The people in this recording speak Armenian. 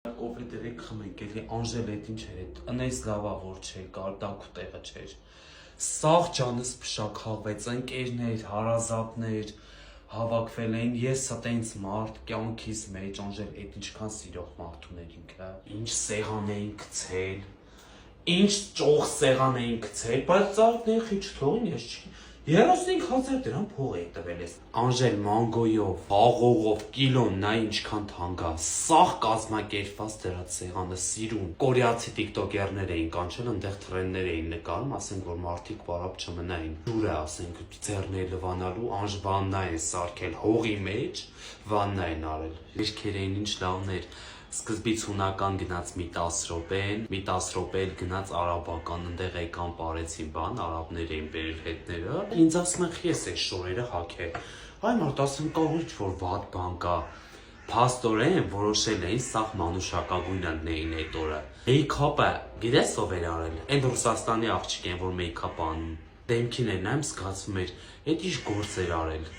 Կոպիտ խմենք, էլի Անժել էդ ինչ էր, ընես լավա որ չէր, կար դակու տեղը չէր։ Սաղ ջանս փշաքաղվեց, ընկերներ, հարազատներ հավաքվել էին, ես տենց մարդ, կյանքիս մեջ, Անժել էդ ինչքան սիրող մարդուներ ինքը, ինչ սեղան էին գցել, ինչ ճոխ սեղան էին գցել, բայց ծաղիկները խիչ թողին, ես չի 35,000 դրամ փող էի տվել ես։ Անժել մանգոյով, աղողով, կիլոն նա ինչքան թանկ է, սաղ կազմակերպված դրած սեղանը սիրուն։ Կորեացի տիկտոկերներ էին կանչել, այնտեղ թրենդներ էին նկարում, ասենք որ մարդիկ բարապ չմնային։ Ջուրը ասենք ձեռներ լվանալու, Անժ վաննա են սարքել հողի մեջ, վաննա են արել։ Երկեր էին ինչ լավներ։ Սկզբից հունական գնաց մի 10 րոպեն, մի 10 րոպե էլ գնաց արաբական, այնտեղ եկան ապարեցին բան, արաբներ էին բերել հետները։ Ինձ ասում են ես այս շորերը հագե։ Այ մարդ ասում կա ինչ որ վատ բան կա։ Փաստորեն որոշել էին սաղ մանուշակագույնն էին այդ օրը։ Մեյքափը գիտես ով էր արել։ Այն Ռուսաստանի աղջիկ են որ մեյքափ անում։ Դեմքին էր նայում զգացվում էր, այդ ինչ գործ էր արել։